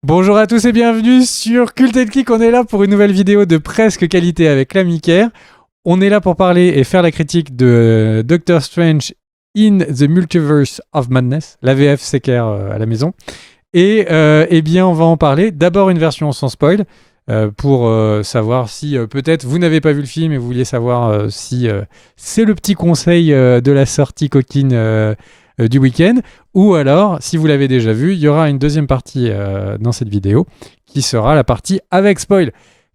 Bonjour à tous et bienvenue sur Cult & Click. On est là pour une nouvelle vidéo de presque qualité avec l'ami Kerr. On est là pour parler et faire la critique de Doctor Strange in the Multiverse of Madness. La VF c'est Kerr à la maison. Et eh bien on va en parler. D'abord une version sans spoil pour savoir si peut-être vous n'avez pas vu le film et vous vouliez savoir si c'est le petit conseil de la sortie coquine du week-end, ou alors, si vous l'avez déjà vu, il y aura une deuxième partie dans cette vidéo, qui sera la partie avec spoil.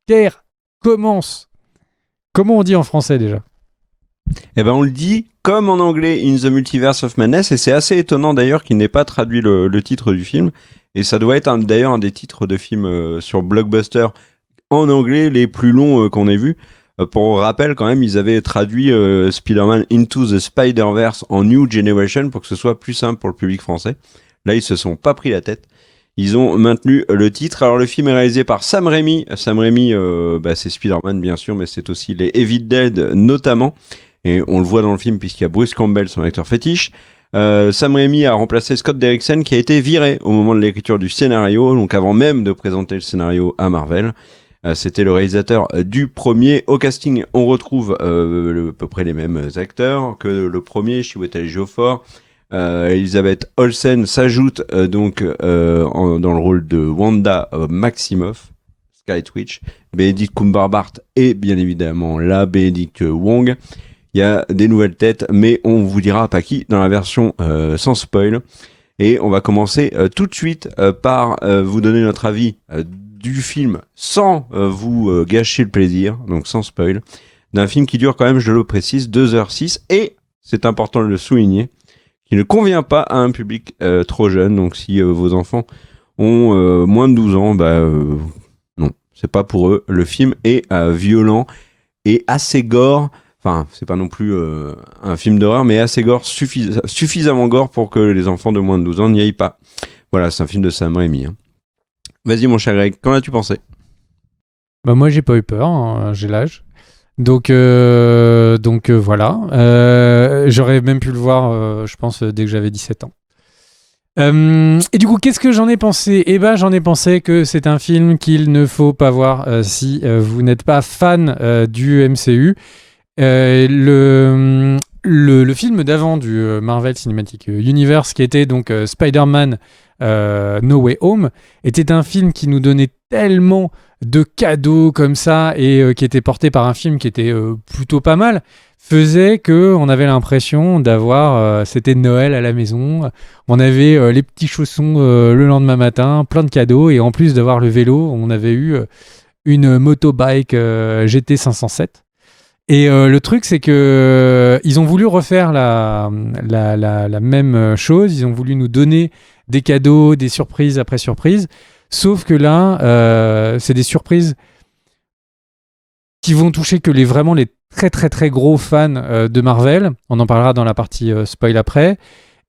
Kerr, commence. Comment on dit en français déjà ? Eh ben on le dit comme en anglais, In the Multiverse of Madness, et c'est assez étonnant d'ailleurs qu'il n'ait pas traduit le titre du film, et ça doit être d'ailleurs un des titres de films sur Blockbuster en anglais les plus longs qu'on ait vus. Pour rappel, quand même, ils avaient traduit Spider-Man Into the Spider-Verse en New Generation pour que ce soit plus simple pour le public français. Là, ils se sont pas pris la tête. Ils ont maintenu le titre. Alors, le film est réalisé par Sam Raimi. Sam Raimi, c'est Spider-Man, bien sûr, mais c'est aussi les Evil Dead, notamment. Et on le voit dans le film puisqu'il y a Bruce Campbell, son acteur fétiche. Sam Raimi a remplacé Scott Derrickson qui a été viré au moment de l'écriture du scénario, donc avant même de présenter le scénario à Marvel. C'était le réalisateur du premier. Au casting, on retrouve à peu près les mêmes acteurs que le premier, Chiwetel Ejiofor. Elizabeth Olsen s'ajoute dans le rôle de Wanda Maximoff, Scarlet Witch. Benedict Cumberbatch et bien évidemment la Benedict Wong. Il y a des nouvelles têtes, mais on vous dira pas qui dans la version sans spoil. Et on va commencer tout de suite par vous donner notre avis du film sans vous gâcher le plaisir, donc sans spoil, d'un film qui dure quand même, je le précise, 2h06, et c'est important de le souligner, qui ne convient pas à un public trop jeune. Donc si vos enfants ont moins de 12 ans, non, c'est pas pour eux. Le film est violent et assez gore. Enfin, c'est pas non plus un film d'horreur, mais assez gore, suffisamment gore pour que les enfants de moins de 12 ans n'y aillent pas. Voilà, c'est un film de Sam Raimi. Vas-y mon cher Greg, qu'en as-tu pensé ? Moi j'ai pas eu peur, hein, j'ai l'âge. Donc voilà. J'aurais même pu le voir, je pense, dès que j'avais 17 ans. Et du coup, qu'est-ce que j'en ai pensé ? Eh ben, j'en ai pensé que c'est un film qu'il ne faut pas voir si vous n'êtes pas fan du MCU. Le film d'avant du Marvel Cinematic Universe, qui était donc Spider-Man No Way Home, était un film qui nous donnait tellement de cadeaux comme ça et qui était porté par un film qui était plutôt pas mal, faisait qu'on avait l'impression d'avoir c'était Noël à la maison, on avait les petits chaussons le lendemain matin, plein de cadeaux, et en plus d'avoir le vélo, on avait eu une motobike GT 507. Et le truc, c'est que ils ont voulu refaire la même chose. Ils ont voulu nous donner des cadeaux, des surprises après surprises. Sauf que là, c'est des surprises qui vont toucher que vraiment les très très très gros fans de Marvel. On en parlera dans la partie spoil après.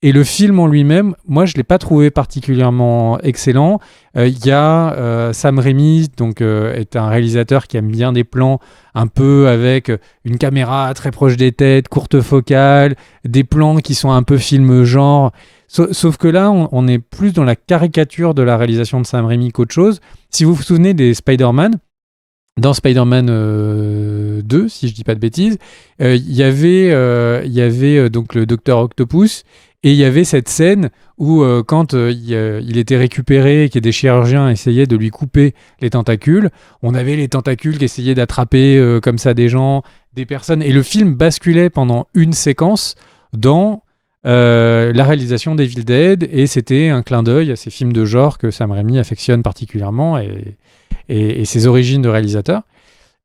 Et le film en lui-même, moi, je ne l'ai pas trouvé particulièrement excellent. Il y a Sam Raimi, donc est un réalisateur qui aime bien des plans un peu avec une caméra très proche des têtes, courte focale, des plans qui sont un peu film genre. Sauf que là, on est plus dans la caricature de la réalisation de Sam Raimi qu'autre chose. Si vous vous souvenez des Spider-Man, dans Spider-Man 2, si je ne dis pas de bêtises, il y avait donc le Docteur Octopus. Et il y avait cette scène où quand il était récupéré et que des chirurgiens essayaient de lui couper les tentacules, on avait les tentacules qui essayaient d'attraper comme ça des gens, des personnes. Et le film basculait pendant une séquence dans la réalisation d'Evil Dead, et c'était un clin d'œil à ces films de genre que Sam Raimi affectionne particulièrement et ses origines de réalisateur.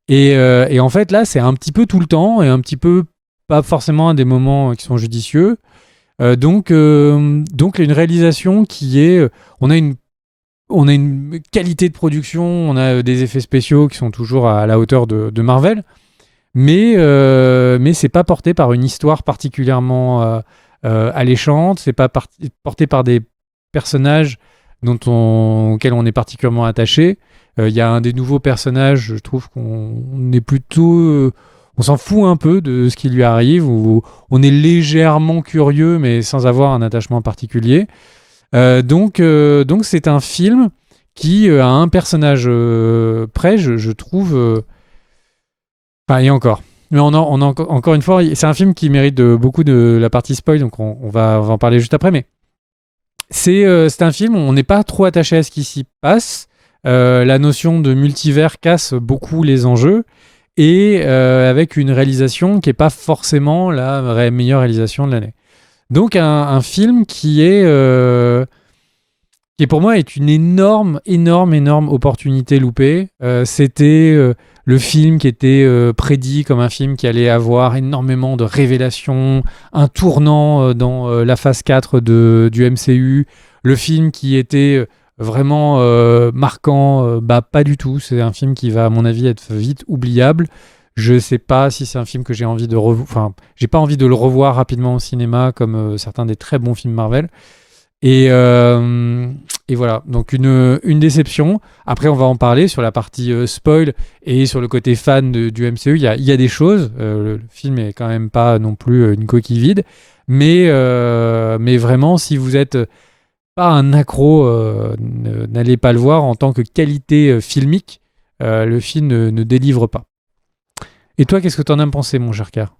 Et en fait, là, c'est un petit peu tout le temps et un petit peu pas forcément à des moments qui sont judicieux. Donc il y a une réalisation qui est... On a une qualité de production, on a des effets spéciaux qui sont toujours à la hauteur de Marvel, mais c'est pas porté par une histoire particulièrement alléchante, c'est pas porté par des personnages auxquels on est particulièrement attaché. Il y a un des nouveaux personnages, je trouve qu'on est plutôt... on s'en fout un peu de ce qui lui arrive, ou on est légèrement curieux, mais sans avoir un attachement particulier. Donc c'est un film qui, à un personnage près, je trouve... Enfin, et encore. Mais encore une fois, c'est un film qui mérite beaucoup de la partie spoil, donc on va en parler juste après, mais c'est un film où on n'est pas trop attaché à ce qui s'y passe. La notion de multivers casse beaucoup les enjeux, et avec une réalisation qui n'est pas forcément la meilleure réalisation de l'année. Donc un film qui pour moi est une énorme opportunité loupée. C'était le film qui était prédit comme un film qui allait avoir énormément de révélations, un tournant dans la phase 4 du MCU, le film qui était vraiment marquant, pas du tout. C'est un film qui va, à mon avis, être vite oubliable. Je sais pas si c'est un film que j'ai envie de revoir. Enfin, j'ai pas envie de le revoir rapidement au cinéma comme certains des très bons films Marvel. Et voilà, donc une déception. Après, on va en parler sur la partie spoil et sur le côté fan du MCU. Il y a des choses. Le film est quand même pas non plus une coquille vide. Mais vraiment, si vous êtes pas un accro, n'allez pas le voir en tant que qualité filmique. Le film ne délivre pas. Et toi, qu'est-ce que t'en as pensé, mon cher Car?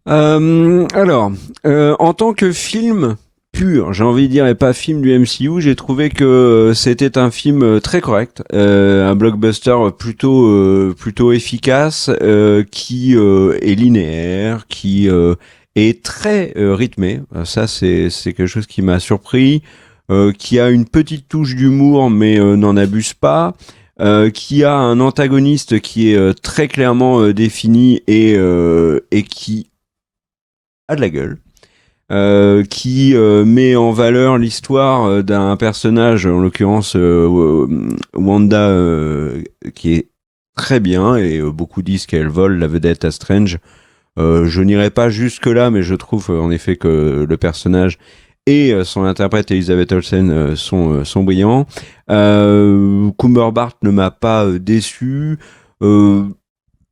Alors, en tant que film pur, j'ai envie de dire, et pas film du MCU, j'ai trouvé que c'était un film très correct, un blockbuster plutôt efficace, qui est linéaire, qui est très rythmé. Ça, c'est quelque chose qui m'a surpris, qui a une petite touche d'humour, mais n'en abuse pas. Qui a un antagoniste qui est très clairement défini et qui a de la gueule, qui met en valeur l'histoire d'un personnage, en l'occurrence Wanda, qui est très bien, et beaucoup disent qu'elle vole la vedette à Strange. Je n'irai pas jusque là, mais je trouve en effet que le personnage et son interprète Elizabeth Olsen sont brillants. Cumberbatch ne m'a pas déçu.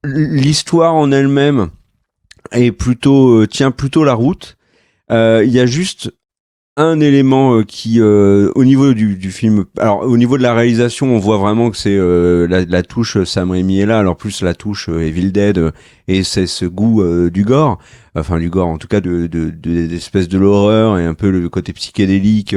L'histoire en elle-même tient plutôt la route. Il y a juste un élément qui, au niveau du film, alors au niveau de la réalisation, on voit vraiment que c'est la touche Sam Raimi est là. Alors plus la touche Evil Dead, et c'est ce goût du gore, enfin du gore en tout cas d'espèce de l'horreur, et un peu le côté psychédélique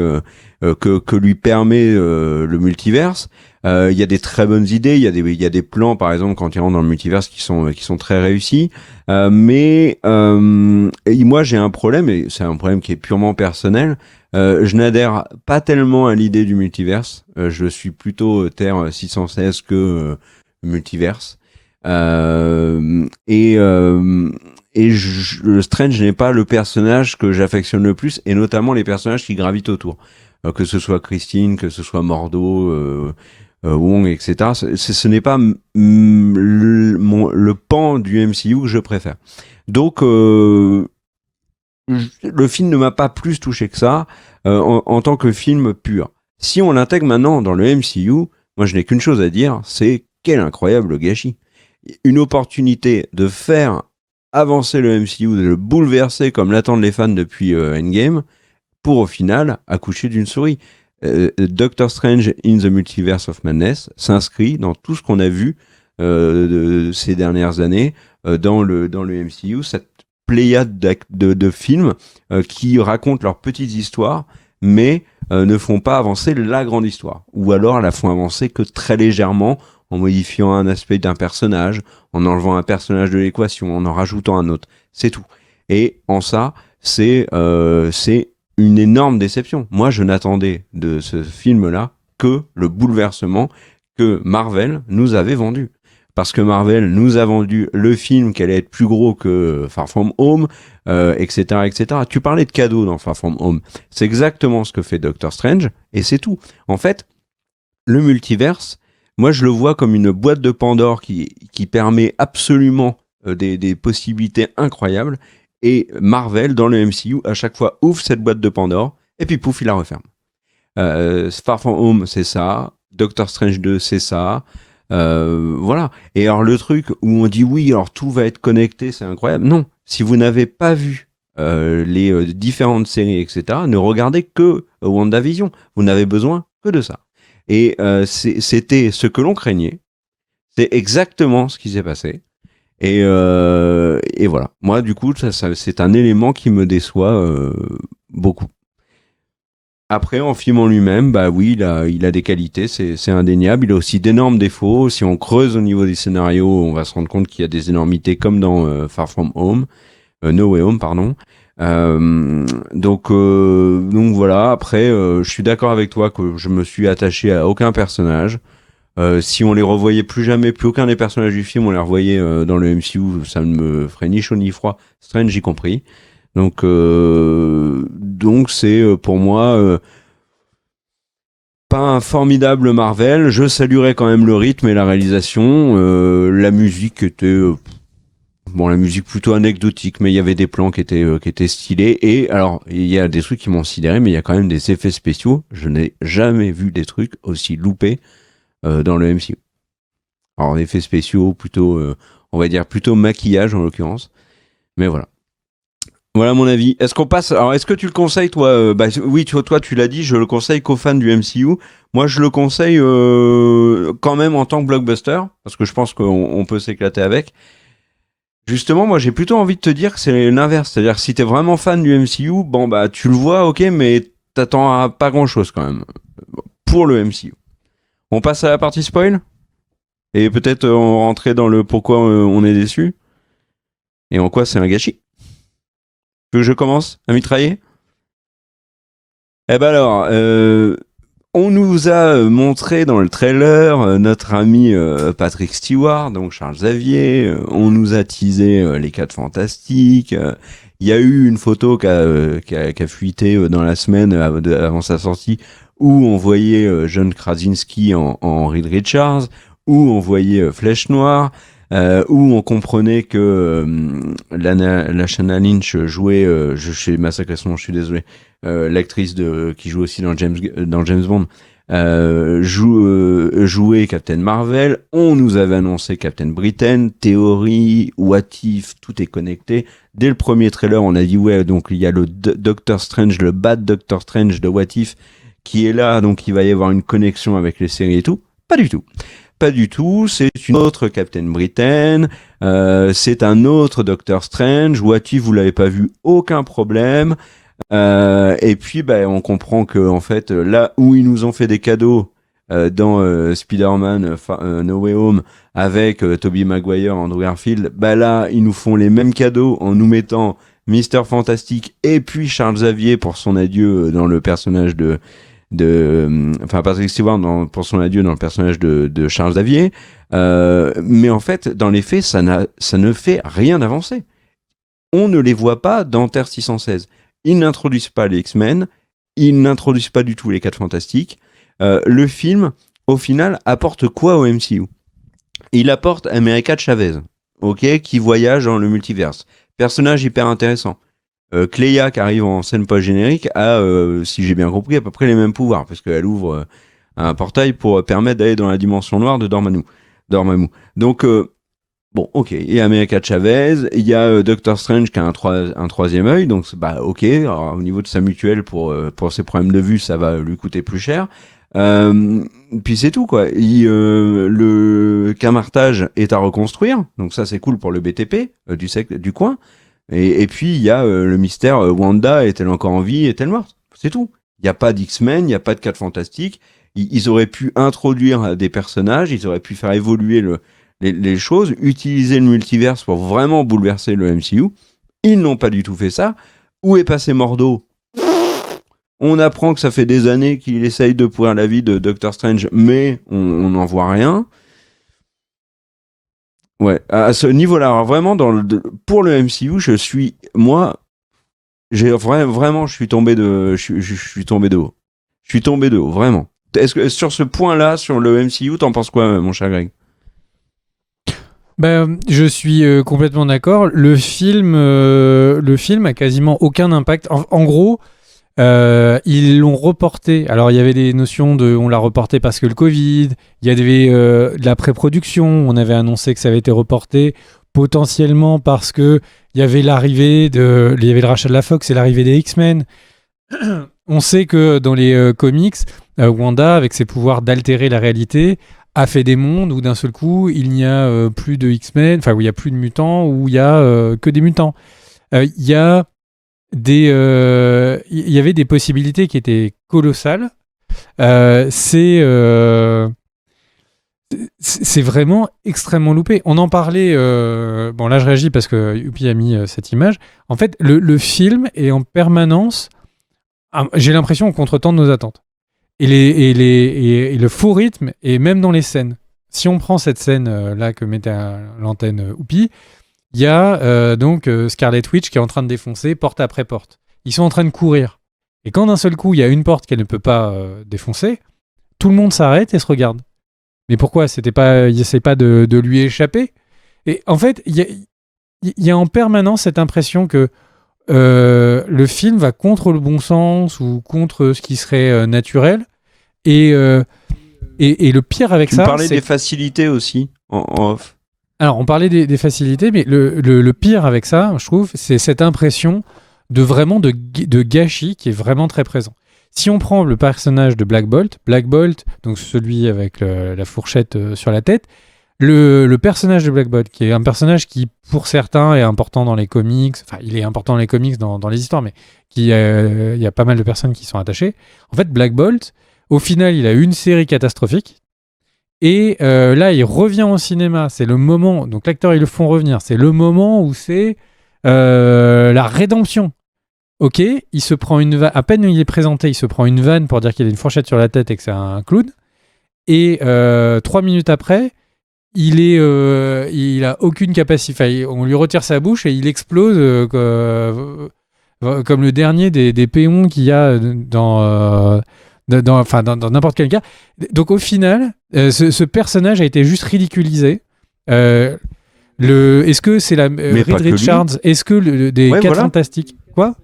que lui permet le multiverse. Il y a des très bonnes idées, il y a des plans par exemple quand il rentre dans le multiverse qui sont très réussis. Mais moi j'ai un problème, et c'est un problème qui est purement personnel. Je n'adhère pas tellement à l'idée du multiverse. Je suis plutôt Terre 616 que multiverse. Le Strange n'est pas le personnage que j'affectionne le plus, et notamment les personnages qui gravitent autour. Que ce soit Christine, que ce soit Mordo, Wong, etc. Ce n'est pas le pan du MCU que je préfère. Donc, le film ne m'a pas plus touché que ça en tant que film pur. Si on l'intègre maintenant dans le MCU, moi je n'ai qu'une chose à dire, c'est quel incroyable gâchis. Une opportunité de faire avancer le MCU, de le bouleverser comme l'attendent les fans depuis Endgame, pour au final accoucher d'une souris. Doctor Strange in the Multiverse of Madness s'inscrit dans tout ce qu'on a vu ces dernières années dans le MCU, cette pléiade de films qui racontent leurs petites histoires, mais ne font pas avancer la grande histoire, ou alors la font avancer que très légèrement, en modifiant un aspect d'un personnage, en enlevant un personnage de l'équation, en rajoutant un autre. C'est tout. Et en ça, c'est une énorme déception. Moi, je n'attendais de ce film-là que le bouleversement que Marvel nous avait vendu. Parce que Marvel nous a vendu le film qui allait être plus gros que Far From Home, etc., etc. Tu parlais de cadeaux dans Far From Home. C'est exactement ce que fait Doctor Strange, et c'est tout. En fait, le multiverse, moi, je le vois comme une boîte de Pandore qui permet absolument des possibilités incroyables. Et Marvel, dans le MCU, à chaque fois ouvre cette boîte de Pandore, et puis pouf, il la referme. Far From Home, c'est ça. Doctor Strange 2, c'est ça. Voilà. Et alors, le truc où on dit oui, alors tout va être connecté, c'est incroyable. Non. Si vous n'avez pas vu les différentes séries, etc., ne regardez que WandaVision. Vous n'avez besoin que de ça. Et c'était ce que l'on craignait. C'est exactement ce qui s'est passé. Et voilà. Moi, du coup, ça, c'est un élément qui me déçoit beaucoup. Après, en film en lui-même, bah oui, il a des qualités, c'est indéniable. Il a aussi d'énormes défauts. Si on creuse au niveau des scénarios, on va se rendre compte qu'il y a des énormités comme dans Far From Home, No Way Home, pardon. Donc voilà. Après, je suis d'accord avec toi que je me suis attaché à aucun personnage. Si on les revoyait plus jamais, plus aucun des personnages du film, on les revoyait dans le MCU, ça ne me ferait ni chaud ni froid, Strange y compris. Donc c'est pour moi pas un formidable Marvel. Je saluerais quand même le rythme et la réalisation. La musique était la musique plutôt anecdotique, mais il y avait des plans qui étaient stylés. Et alors il y a des trucs qui m'ont sidéré, mais il y a quand même des effets spéciaux. Je n'ai jamais vu des trucs aussi loupés dans le MCU. Alors effets spéciaux plutôt, on va dire plutôt maquillage en l'occurrence. Mais voilà. Voilà mon avis. Est-ce qu'on passe? Alors, est-ce que tu le conseilles, toi? Oui, toi, tu l'as dit, je le conseille qu'aux fans du MCU. Moi, je le conseille quand même en tant que blockbuster, parce que je pense qu'on peut s'éclater avec. Justement, moi, j'ai plutôt envie de te dire que c'est l'inverse. C'est-à-dire, si t'es vraiment fan du MCU, bon, bah, tu le vois, ok, mais t'attends à pas grand-chose quand même pour le MCU. On passe à la partie spoil? Et peut-être on rentrer dans le pourquoi on est déçu? Et en quoi c'est un gâchis? Tu veux que je commence à mitrailler? Eh ben alors, on nous a montré dans le trailer notre ami Patrick Stewart, donc Charles Xavier. On nous a teasé les 4 Fantastiques. Il y a eu une photo qui a fuité dans la semaine avant sa sortie, où on voyait John Krasinski en Reed Richards, où on voyait Flèche Noire. Où on comprenait que Lashana Lynch jouait, je sais massacrer son nom, je suis désolé, l'actrice qui joue aussi dans James Bond, jouait Captain Marvel. On nous avait annoncé Captain Britain, théorie, what if, tout est connecté. Dès le premier trailer, on a dit ouais, donc il y a le Doctor Strange, le bad Doctor Strange de what if, qui est là, donc il va y avoir une connexion avec les séries et tout. Pas du tout. Pas du tout, c'est une autre Captain Britain, c'est un autre Doctor Strange. What if vous l'avez pas vu, aucun problème. Et puis on comprend que en fait là où ils nous ont fait des cadeaux dans Spider-Man No Way Home avec Tobey Maguire, Andrew Garfield, là ils nous font les mêmes cadeaux en nous mettant Mister Fantastic et puis Charles Xavier pour son adieu dans le personnage Patrick Stewart pour son adieu dans le personnage de Charles Xavier, mais en fait dans les faits ça ne fait rien d'avancer. On ne les voit pas dans Terre 616. Ils n'introduisent pas les X-Men, ils n'introduisent pas du tout les 4 Fantastiques. Le film au final apporte quoi au MCU? Il apporte America Chavez, ok, qui voyage dans le multiverse, personnage hyper intéressant. Cléa qui arrive en scène post-générique a, si j'ai bien compris, à peu près les mêmes pouvoirs, parce qu'elle ouvre un portail pour permettre d'aller dans la dimension noire de Dormammu. Donc, bon, ok, il y a America Chavez, il y a Doctor Strange qui a un troisième œil, donc ok, alors, au niveau de sa mutuelle, pour ses problèmes de vue, ça va lui coûter plus cher. Puis c'est tout, quoi. Le camartage est à reconstruire, donc ça c'est cool pour le BTP du coin. Et puis, il y a le mystère Wanda, est-elle encore en vie, est-elle morte? C'est tout. Il n'y a pas d'X-Men, il n'y a pas de 4 Fantastiques. Ils auraient pu introduire des personnages, ils auraient pu faire évoluer les choses, utiliser le multiverse pour vraiment bouleverser le MCU. Ils n'ont pas du tout fait ça. Où est passé Mordo? On apprend que ça fait des années qu'il essaye de pourrir la vie de Doctor Strange, mais on n'en voit rien. Ouais, à ce niveau-là, alors vraiment, pour le MCU, je suis tombé de haut. Je suis tombé de haut, vraiment. Est-ce que sur ce point-là, sur le MCU, t'en penses quoi, mon cher Greg? Je suis complètement d'accord. Le film a quasiment aucun impact. En gros, ils l'ont reporté. Alors il y avait des notions on l'a reporté parce que le Covid, il y avait de la pré-production, on avait annoncé que ça avait été reporté potentiellement parce que il y avait le rachat de la Fox et l'arrivée des X-Men. on sait que dans les comics, Wanda, avec ses pouvoirs d'altérer la réalité, a fait des mondes où d'un seul coup, il n'y a plus de X-Men, enfin où il n'y a plus de mutants, où il y a que des mutants. Il y a il y avait des possibilités qui étaient colossales. C'est vraiment extrêmement loupé. On en parlait. Bon, là, je réagis parce que Youpi a mis cette image. En fait, le film est en permanence. J'ai l'impression au contretemps de nos attentes. Et le faux rythme, et même dans les scènes. Si on prend cette scène là que mettait à l'antenne Oupi, il y a donc Scarlet Witch qui est en train de défoncer porte après porte. Ils sont en train de courir. Et quand d'un seul coup, il y a une porte qu'elle ne peut pas défoncer, tout le monde s'arrête et se regarde. Mais pourquoi il n'essaie pas de lui échapper. Et en fait, il y a en permanence cette impression que le film va contre le bon sens ou contre ce qui serait naturel. Et le pire avec ça... Tu parlais des facilités aussi, en off. Alors, on parlait des facilités, mais le pire avec ça, je trouve, c'est cette impression de gâchis qui est vraiment très présent. Si on prend le personnage de Black Bolt, donc celui avec la fourchette sur la tête, le personnage de Black Bolt, qui est un personnage qui, pour certains, est important dans les comics, enfin, il est important dans les comics, dans les histoires, mais il y a pas mal de personnes qui sont attachées. En fait, Black Bolt, au final, il a eu une série catastrophique, et là, il revient au cinéma. C'est le moment, donc l'acteur, ils le font revenir, c'est le moment où c'est la rédemption. Ok, il se prend une vanne. À peine il est présenté, il se prend une vanne pour dire qu'il a une fourchette sur la tête et que c'est un clown. Et 3 minutes après, il a aucune capacité. Enfin, on lui retire sa bouche et il explose comme le dernier des péons qu'il y a dans n'importe quel cas. Donc au final, ce personnage a été juste ridiculisé. Est-ce que c'est Reed Richards? Est-ce que des 4 Fantastiques? Quoi?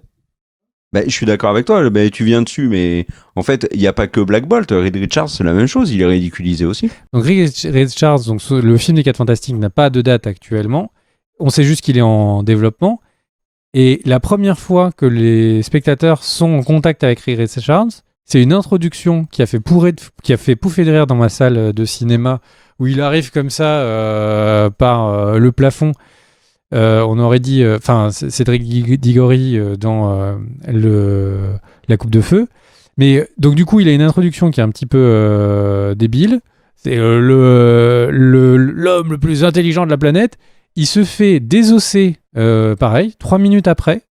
Bah, je suis d'accord avec toi, bah, tu viens dessus, mais en fait, il n'y a pas que Black Bolt. Reed Richards, c'est la même chose, il est ridiculisé aussi. Donc Reed Richards, donc, le film des 4 Fantastiques n'a pas de date actuellement. On sait juste qu'il est en développement. Et la première fois que les spectateurs sont en contact avec Reed Richards, c'est une introduction qui a fait pouffer de rire dans ma salle de cinéma, où il arrive comme ça par le plafond. On aurait dit, Cédric Diggory dans La Coupe de Feu. Mais donc du coup, il a une introduction qui est un petit peu débile. C'est l'homme le plus intelligent de la planète. Il se fait désosser, pareil, 3 minutes après.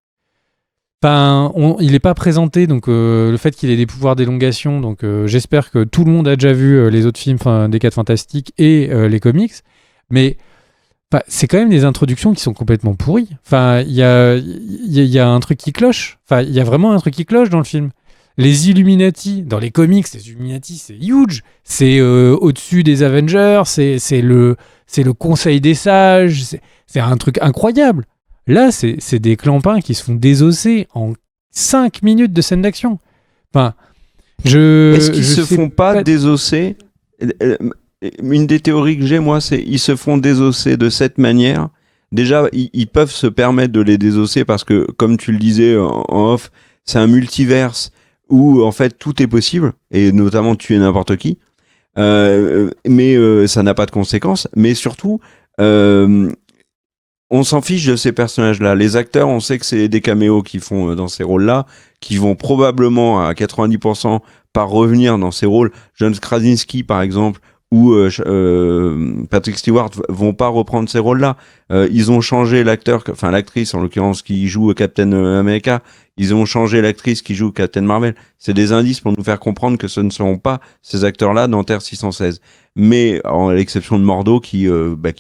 Enfin, il n'est pas présenté, donc le fait qu'il ait des pouvoirs d'élongation, donc j'espère que tout le monde a déjà vu les autres films des 4 Fantastiques et les comics. Mais c'est quand même des introductions qui sont complètement pourries. Enfin, il y a un truc qui cloche. Enfin, il y a vraiment un truc qui cloche dans le film. Les Illuminati, dans les comics, les Illuminati, c'est huge. C'est au-dessus des Avengers, c'est le Conseil des Sages, c'est un truc incroyable. Là, c'est des clampins qui se font désosser en 5 minutes de scène d'action. Enfin, Est-ce qu'ils se font pas désosser? Une des théories que j'ai, moi, c'est ils se font désosser de cette manière. Déjà, ils peuvent se permettre de les désosser parce que, comme tu le disais en off, c'est un multiverse où, en fait, tout est possible, et notamment tuer n'importe qui. Mais ça n'a pas de conséquences. Mais surtout, on s'en fiche de ces personnages-là. Les acteurs, on sait que c'est des caméos qui font dans ces rôles-là, qui vont probablement à 90% pas revenir dans ces rôles. John Krasinski, par exemple, ou Patrick Stewart vont pas reprendre ces rôles-là. Ils ont changé l'actrice en l'occurrence qui joue Captain America. Ils ont changé l'actrice qui joue Captain Marvel. C'est des indices pour nous faire comprendre que ce ne seront pas ces acteurs-là dans Terre 616. Mais à l'exception de Mordo qui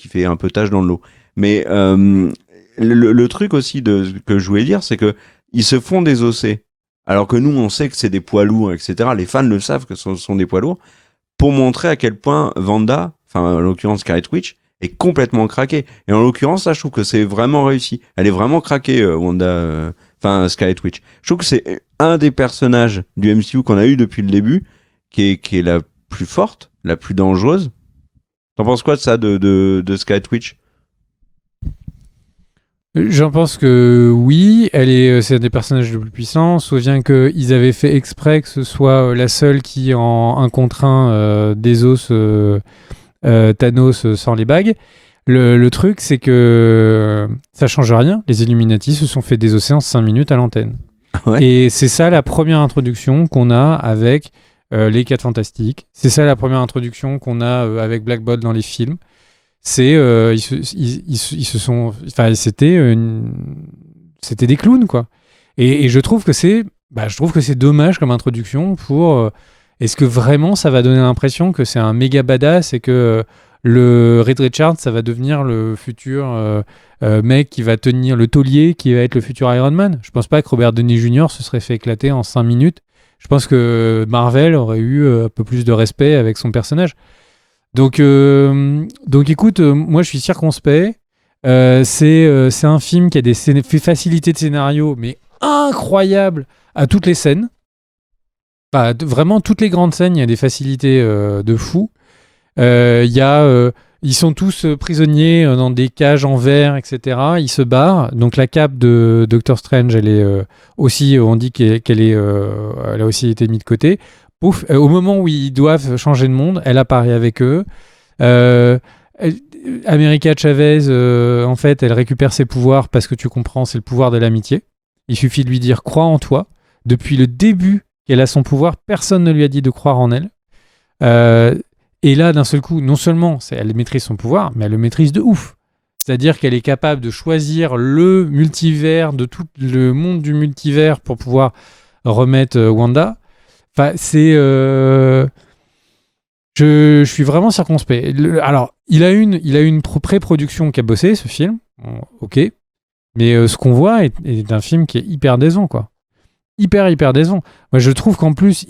fait un peu tache dans le lot. Mais le truc aussi que je voulais dire, c'est que ils se font désosser. Alors que nous, on sait que c'est des poids lourds, etc. Les fans le savent que ce sont des poids lourds. Pour montrer à quel point Wanda, enfin en l'occurrence Scarlet Witch, est complètement craquée. Et en l'occurrence, là, je trouve que c'est vraiment réussi. Elle est vraiment craquée, Wanda, Scarlet Witch. Je trouve que c'est un des personnages du MCU qu'on a eu depuis le début, qui est la plus forte, la plus dangereuse. T'en penses quoi de ça, de Scarlet Witch? J'en pense que oui, c'est un des personnages les plus puissants. On se souvient qu'ils avaient fait exprès que ce soit la seule qui, en un contre un, désosse Thanos sans les bagues. Le truc, c'est que ça change rien. Les Illuminati se sont fait désosser en 5 minutes à l'antenne. Ouais. Et c'est ça la première introduction qu'on a avec les 4 Fantastiques. C'est ça la première introduction qu'on a avec Black Bolt dans les films. C'est ils se sont, enfin c'était des clowns quoi. Et je trouve que c'est dommage comme introduction pour est-ce que vraiment ça va donner l'impression que c'est un méga badass et que le Reed Richards ça va devenir le futur mec qui va tenir le taulier qui va être le futur Iron Man. Je pense pas que Robert Downey Jr. se serait fait éclater en 5 minutes. Je pense que Marvel aurait eu un peu plus de respect avec son personnage. Donc écoute, moi je suis circonspect. C'est un film qui a des facilités de scénario, mais incroyables à toutes les scènes. Enfin, vraiment, toutes les grandes scènes, il y a des facilités de fou. Ils sont tous prisonniers dans des cages en verre, etc. Ils se barrent. Donc la cape de Doctor Strange, elle est aussi, on dit elle a aussi été mise de côté. Pouf, au moment où ils doivent changer de monde, elle apparaît avec eux. America Chavez, en fait, elle récupère ses pouvoirs parce que tu comprends, c'est le pouvoir de l'amitié. Il suffit de lui dire crois en toi. Depuis le début qu'elle a son pouvoir, personne ne lui a dit de croire en elle. Et là, d'un seul coup, non seulement elle maîtrise son pouvoir, mais elle le maîtrise de ouf. C'est-à-dire qu'elle est capable de choisir le multivers, de tout le monde du multivers pour pouvoir remettre Wanda. Enfin, je suis vraiment circonspect. Alors, il a une pré-production qui a bossé, ce film. Bon, ok. Mais ce qu'on voit est un film qui est hyper décevant, quoi. Hyper décevant. Moi, je trouve qu'en plus,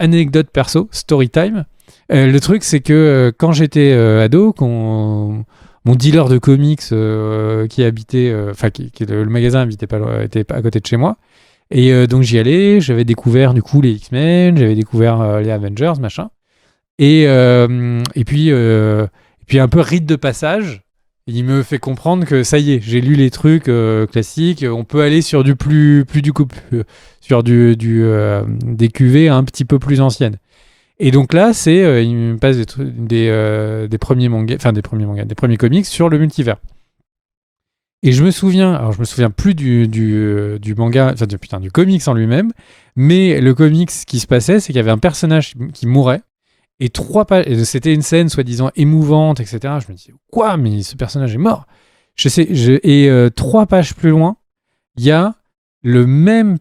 anecdote perso, story time. Le truc, c'est que quand j'étais ado, mon dealer de comics qui habitait, le magasin était à côté de chez moi. Et donc j'y allais, j'avais découvert du coup les X-Men, j'avais découvert les Avengers, machin. Et puis un peu rite de passage, il me fait comprendre que ça y est, j'ai lu les trucs classiques, on peut aller sur du sur des cuvées un petit peu plus anciennes. Et donc là, il me passe des premiers mangas, des premiers comics sur le multivers. Et je me souviens plus du manga, du comics en lui-même, mais le comics qui se passait, c'est qu'il y avait un personnage qui mourait, et 3 pages, c'était une scène soi-disant émouvante, etc. Je me disais, quoi, mais ce personnage est mort. 3 pages plus loin, il y a le même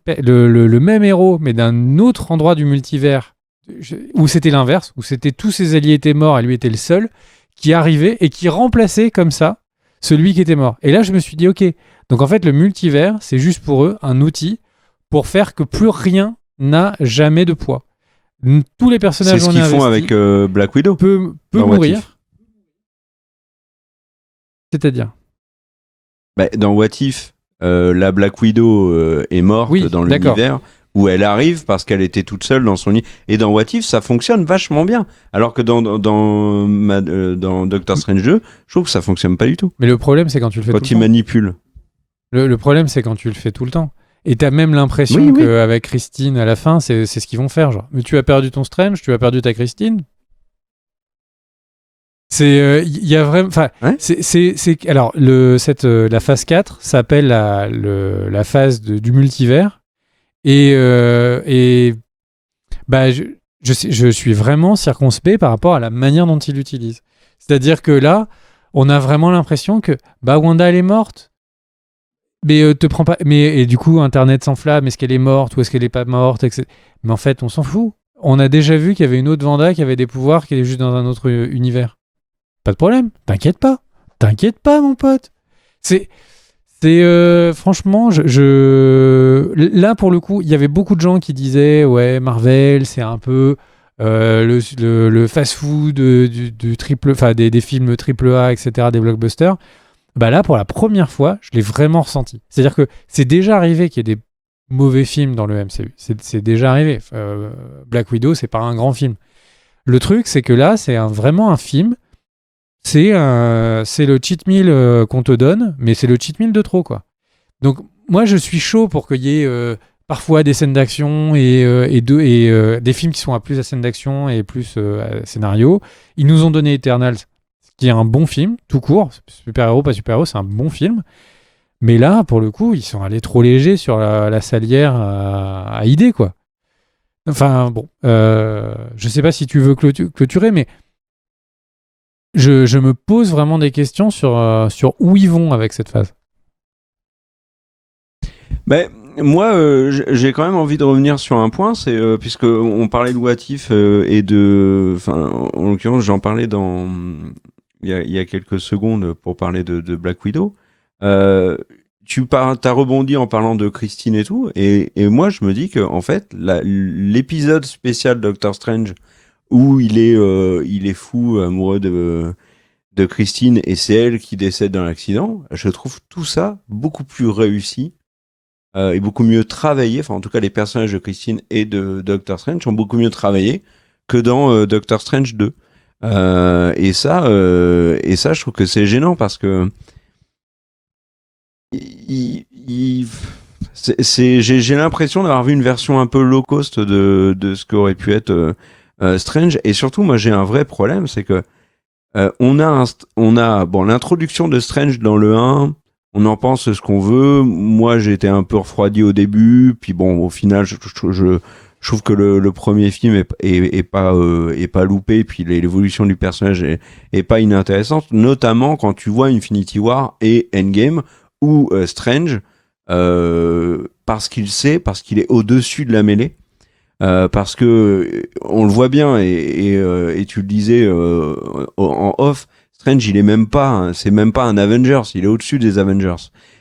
héros, mais d'un autre endroit du multivers, où c'était l'inverse, où c'était tous ses alliés étaient morts et lui était le seul, qui arrivait et qui remplaçait comme ça celui qui était mort. Et là, je me suis dit, ok, donc en fait, le multivers, c'est juste pour eux un outil pour faire que plus rien n'a jamais de poids. Tous les personnages c'est ce qu'ils font avec Black Widow peut mourir. C'est-à-dire dans What If, la Black Widow est morte dans l'univers où elle arrive parce qu'elle était toute seule dans son lit. Et dans What If, ça fonctionne vachement bien. Alors que dans Doctor Strange 2, je trouve que ça fonctionne pas du tout. Mais le problème, c'est quand tu le fais tout le temps. Quand il manipule. Le problème, c'est quand tu le fais tout le temps. Et t'as même l'impression qu'avec Christine, à la fin, c'est ce qu'ils vont faire. Genre, mais tu as perdu ton Strange, tu as perdu ta Christine. Il y a vraiment... Alors, la phase 4 s'appelle la phase du multivers. Et je suis vraiment circonspect par rapport à la manière dont il l'utilise. C'est-à-dire que là, on a vraiment l'impression que Wanda, elle est morte. Mais te prends pas. Et du coup, Internet s'enflamme. Est-ce qu'elle est morte ou est-ce qu'elle est pas morte, etc. Mais en fait, on s'en fout. On a déjà vu qu'il y avait une autre Wanda qui avait des pouvoirs, qui est juste dans un autre univers. Pas de problème. T'inquiète pas, mon pote. Franchement, là pour le coup, il y avait beaucoup de gens qui disaient ouais, Marvel, c'est un peu le fast-food du triple, des films triple A, etc., des blockbusters. Là, pour la première fois, je l'ai vraiment ressenti. C'est-à-dire que c'est déjà arrivé qu'il y ait des mauvais films dans le MCU. C'est déjà arrivé. Black Widow, c'est pas un grand film. Le truc, c'est que là, c'est vraiment un film c'est le cheat meal qu'on te donne, mais c'est le cheat meal de trop, quoi. Donc, moi, je suis chaud pour qu'il y ait parfois des scènes d'action et des films qui sont à plus à scène d'action et plus à scénario. Ils nous ont donné Eternals, qui est un bon film, tout court. Super-héros, pas super-héros, c'est un bon film. Mais là, pour le coup, ils sont allés trop légers sur la salière à idée, quoi. Enfin, bon. Je sais pas si tu veux clôturer, mais je me pose vraiment des questions sur où ils vont avec cette phase. Ben, moi, j'ai quand même envie de revenir sur un point, c'est puisque on parlait de What If et de, enfin, en l'occurrence, j'en parlais il y a quelques secondes pour parler de Black Widow. T'as rebondi en parlant de Christine et tout, et moi je me dis que en fait l'épisode spécial Doctor Strange où il est fou amoureux de Christine et c'est elle qui décède dans l'accident, je trouve tout ça beaucoup plus réussi et beaucoup mieux travaillé. Enfin, en tout cas, les personnages de Christine et de Doctor Strange sont beaucoup mieux travaillés que dans Doctor Strange 2. Et ça, je trouve que c'est gênant parce que j'ai l'impression d'avoir vu une version un peu low cost de ce qu'aurait pu être Strange. Et surtout, moi, j'ai un vrai problème, c'est que on a bon, l'introduction de Strange dans le 1. On en pense ce qu'on veut. Moi, j'ai été un peu refroidi au début, puis bon, au final, je trouve que le premier film est pas loupé, puis l'évolution du personnage est pas inintéressante, notamment quand tu vois Infinity War et Endgame, où Strange, parce qu'il est au-dessus de la mêlée, parce que on le voit bien, et tu le disais en off, Strange, c'est même pas un Avengers, il est au-dessus des Avengers.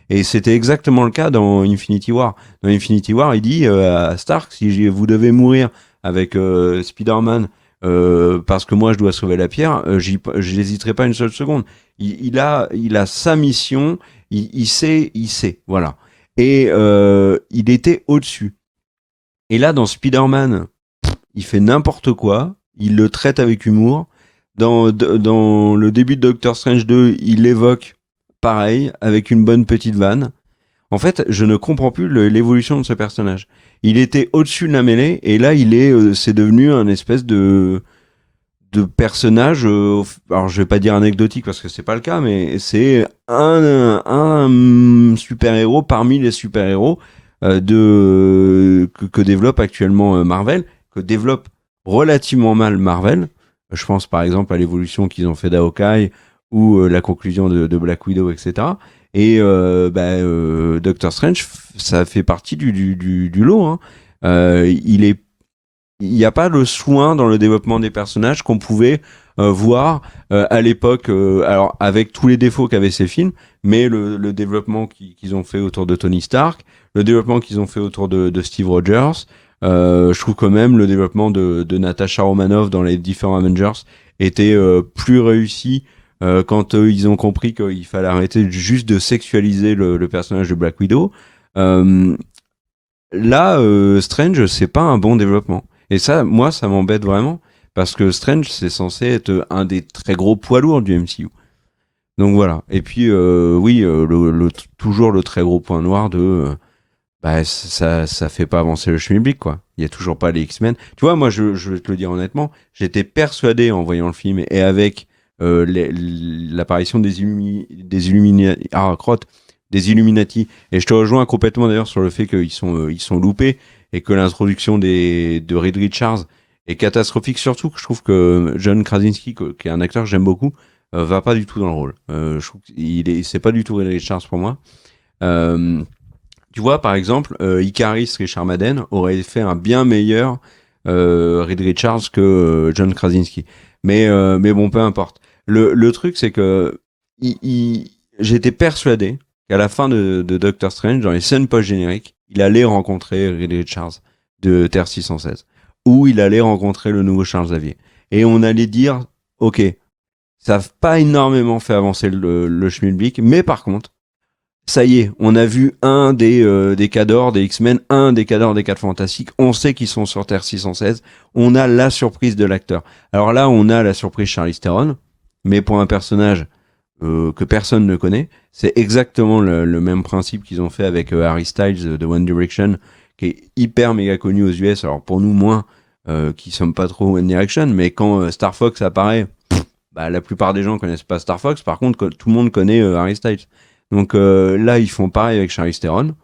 Et c'était exactement le cas dans Infinity War. Dans Infinity War, il dit à Stark, si vous devez mourir avec Spider-Man, parce que moi je dois sauver la pierre, j'hésiterai pas une seule seconde. Il a sa mission, il sait, voilà. Et il était au-dessus. Et là, dans Spider-Man, il fait n'importe quoi, il le traite avec humour. Dans le début de Doctor Strange 2, il l'évoque pareil, avec une bonne petite vanne. En fait, je ne comprends plus l'évolution de ce personnage. Il était au-dessus de la mêlée, et là, c'est devenu un espèce de personnage, alors je vais pas dire anecdotique parce que c'est pas le cas, mais c'est un super-héros parmi les super-héros que développe actuellement Marvel, que développe relativement mal Marvel. Je pense par exemple à l'évolution qu'ils ont fait d'Hawkeye ou la conclusion de Black Widow, etc. Et Doctor Strange, ça fait partie du lot. Hein. Il n'y a pas le soin dans le développement des personnages qu'on pouvait voir à l'époque, alors avec tous les défauts qu'avaient ces films, mais le développement qu'ils ont fait autour de Tony Stark, le développement qu'ils ont fait autour de Steve Rogers, je trouve quand même le développement de Natasha Romanoff dans les différents Avengers était plus réussi quand ils ont compris qu'il fallait arrêter juste de sexualiser le personnage de Black Widow. Strange, c'est pas un bon développement. Et ça, moi, ça m'embête vraiment, parce que Strange, c'est censé être un des très gros poids lourds du MCU. Donc voilà. Et puis, toujours le très gros point noir ça fait pas avancer le schmilblick, quoi. Il y a toujours pas les X-Men. Tu vois, moi, je vais te le dire honnêtement, j'étais persuadé en voyant le film et avec l'apparition des Illuminati. Et je te rejoins complètement d'ailleurs sur le fait qu'ils sont loupés et que l'introduction de Reed Richards est catastrophique. Surtout que je trouve que John Krasinski, qui est un acteur que j'aime beaucoup, va pas du tout dans le rôle. Je trouve c'est pas du tout Reed Richards pour moi. Tu vois, par exemple, Icaris Richard Madden aurait fait un bien meilleur Reed Richards que John Krasinski. Mais bon, peu importe. Le truc, c'est que j'étais persuadé qu'à la fin de Doctor Strange, dans les scènes post-génériques, il allait rencontrer Reed Richards de Terre 616, ou il allait rencontrer le nouveau Charles Xavier. Et on allait dire, ok, ça n'a pas énormément fait avancer le schmilblick, mais par contre, ça y est, on a vu un des cadors des X-Men, un des cadors des 4 Fantastiques, on sait qu'ils sont sur Terre 616, on a la surprise de l'acteur. Alors là, on a la surprise Charlize Theron, mais pour un personnage que personne ne connaît. C'est exactement le même principe qu'ils ont fait avec Harry Styles de One Direction, qui est hyper méga connu aux US. Alors pour nous moins, qui sommes pas trop One Direction, mais quand Star Fox apparaît, la plupart des gens connaissent pas Star Fox. Par contre, tout le monde connaît Harry Styles. Donc là, ils font pareil avec Charlize Theron,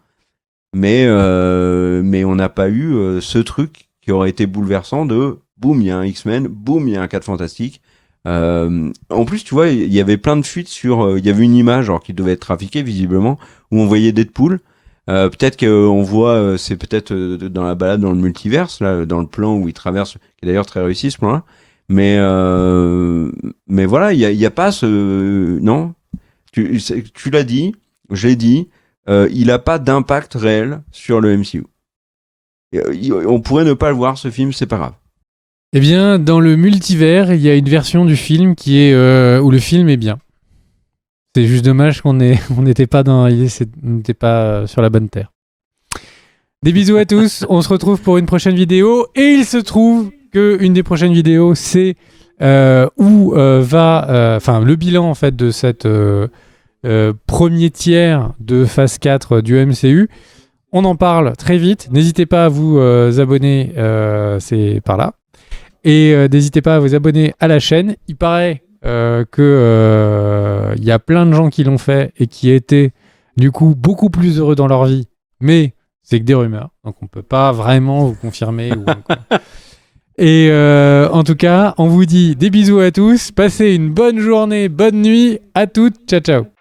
mais on n'a pas eu ce truc qui aurait été bouleversant de boum, il y a un X-Men, boum, il y a un 4 Fantastique. En plus, tu vois, il y avait plein de fuites sur. Il y avait une image qui devait être trafiquée visiblement où on voyait Deadpool. Peut-être qu'on voit, c'est peut-être dans la balade dans le multiverse, là, dans le plan où il traverse, qui est d'ailleurs très réussi ce plan-là. Mais voilà, il y a pas ce. Non, tu l'as dit, je l'ai dit, il a pas d'impact réel sur le MCU. On pourrait ne pas le voir ce film, c'est pas grave. Eh bien, dans le multivers, il y a une version du film qui est où le film est bien. C'est juste dommage qu'on n'était pas sur la bonne terre. Des bisous à tous. On se retrouve pour une prochaine vidéo. Et il se trouve qu'une des prochaines vidéos, c'est où le bilan en fait de cette premier tiers de phase 4 du MCU. On en parle très vite. N'hésitez pas à vous abonner. C'est par là. Et n'hésitez pas à vous abonner à la chaîne. Il paraît que y a plein de gens qui l'ont fait et qui étaient du coup beaucoup plus heureux dans leur vie. Mais c'est que des rumeurs. Donc on peut pas vraiment vous confirmer. Et en tout cas, on vous dit des bisous à tous. Passez une bonne journée, bonne nuit à toutes. Ciao, ciao.